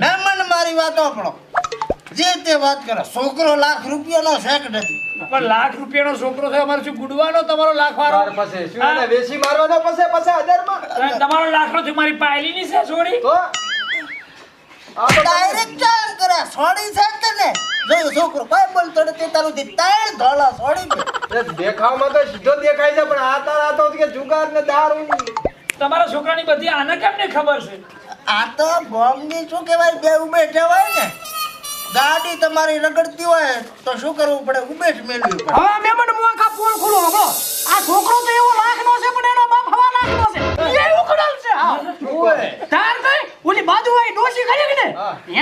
મહેમાન મારી વાત સાંભળો. જે તે વાત કરે, છોકરો લાખ રૂપિયાનો શેક નથી. પણ લાખ રૂપિયાનો છોકરો છે, અમારે શું ગુડવાનો તમારો લાખ વાળો? પછી શું એને વેચી મારવાનો પછી 50,000 માં? તમારો લાખ નો મારી પાયલી ની છે છોડી. તો ડાયરેક્ટ ચાલ કરે, સોડી છે ને. જો છોકરો કોઈ બોલતો નથી, તારું થી ત્રણ ધોળા સોડી દે. એ દેખાવમાં તો સીધો દેખાય છે, પણ આ તારા તો કે જુગાર ને દારૂ. તમારા છોકરાની બધી આને કેમને ખબર છે? આ તો બોમ્બની શું કહેવાય, બે ઉભેઠા હોય ને, ગાડી તમારી રગડતી હોય તો શું કરવું પડે, ઉભેઠ મેળવી પડે. હવે મેમન મુઆ પોલ ખુલો હો. આ છોકરો તો એવો લાખનો છે, પણ એનો બાપ હવા લાખનો છે. એ એવું કડાલ છે. હા ઓય તાર કઈ ઓલી બાજુ વાળી ડોશી ખરી કે ને,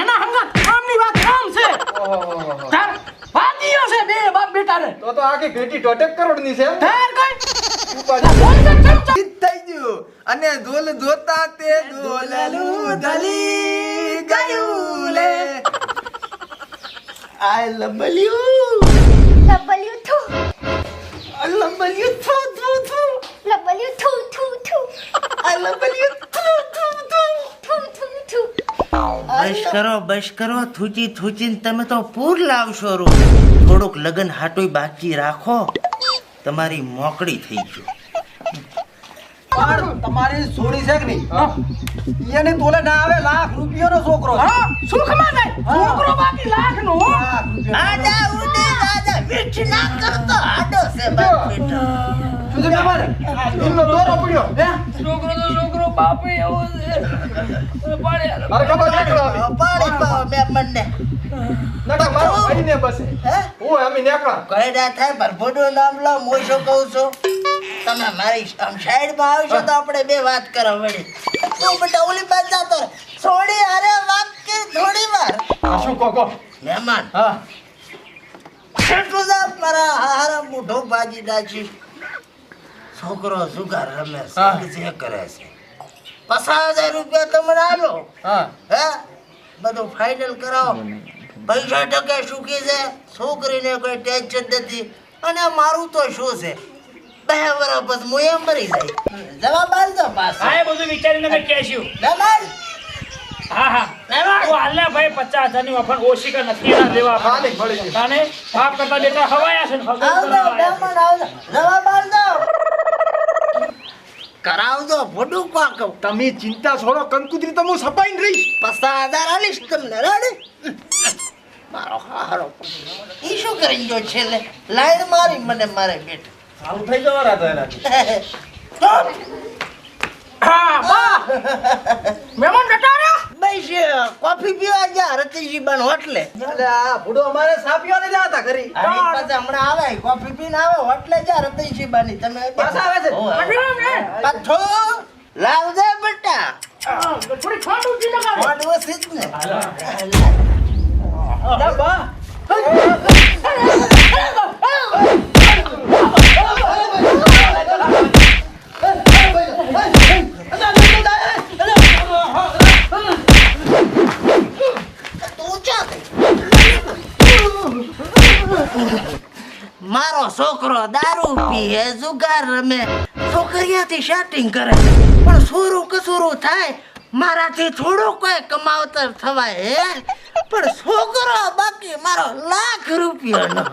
એના હંગા કામની વાત કામ છે. ઓહો તાર વાદીઓ છે બે બાપ બેટા રે. તો આખી પેટી 1.5 કરોડ ની છે. તાર કઈ ઉપાડી બોલ કે ચમ થઈ ગયું અને ધોલ ધોતા તે ધોલલું ધલી ગયું લે. આઈ લવ યુ લબલ્યું થુ લવ યુ થુ થુ થુ લબલ્યું થુ થુ થુ આઈ લવ યુ થુ થુ થુ. થુ થુ થુ બસ કરો, થૂચી થૂચીને તમે તો પૂર લાવશો રો. થોડુંક લગન હાટુય બાકી રાખો, તમારી મોકળી થઈ ગયો. પણ તમારી છોડી છે કે નહીં, એને તોલે ના આવે, લાખ રૂપિયાનો છોકરો છે. હા સુખમાં જાય છોકરો બાકી લાખનો. આડા ઉડે રાજા વિચ ના કરતો, આડો છે બાપ બેટો. શું છે તમારે એમનો દોરો પડ્યો હે? છોકરો તો છોકરો, બાપ એવો છે. પાડે અરે ખબર નીકળો પાડી પાવ મહેમાનને. નકા મારો ભાઈ ને બસે હે? હું અમે નીકળા કયડા થાય ભરભોડું નામ લો, હું શું કહું છું, તમે મારી આમ સાઈડમાં આવશો તો આપણે બે વાત કરો વળી. તું બેટા ઓલી બાજુ જાતો રહે. છોડી અરે વાત કે થોડી વાર. આ શું કહો મહેમાન હા કેટલું જાપ મારા હારા મોઢો ભાજી નાખી. છોકરો સુગાર રમે હા. છે, જે કરે છે. 50,000 રૂપિયા તમને આલો. હા હે બધું ફાઇનલ કરાવો. પૈસા ટકે સુખી છે, છોકરીને કોઈ ટેન્શન નથી. અને મારું તો શું છે, 10 વર્ષ પછી હું એમ મરી જાય. જવાબ આલજો પાછો. હા, એ બધું વિચારીને મેં કહેશું. મહેમાન હા તો હાલે ભાઈ 50,000 ની વફન ઓછી કે નથી એના દેવા હા નહીં મળી ગયું. તાને બાપ કરતા બેટા હવાયા છે ને આવજો મહેમાન આવજો. જવાબ આલજો. કરાવજો ભોડું પાક. તમે ચિંતા છોડો, કંકુતરી તો હું સપાઈને રહીશ. 50,000 આલીશ તમને રેડી. મારો હારો ઈ શું કરી ગયો છેલ્લે, લાઈન મારી મને મારે બેઠ. સારું થઈ જવાના તો એનાથી. હા બા મેમન બેટા રે. બસ કોફી પીવા ગયા રતીજી બન હોટલે. એટલે આ ભૂડો અમારે સાપીઓ ને જાતા કરી. અરે પછી હમણાં આવે કોફી પીને આવે હોટલે જા રતીજી બાની. તમે પાછા આવે છે? પાછો લાવજે બેટા. થોડી ઠંડુ જી લગાડો. મોડવો છે જ ને. ના બા તું ચા મારો છોકરો દારૂ પીએ, જુગાર રમે, છોકરીયાથી સેટિંગ કરે, પણ સોરું કસુરું થાય મારાથી થોડું કોઈ કમાવતર થવાય હે. પણ છોકરો બાકી મારો લાખ રૂપિયાનો.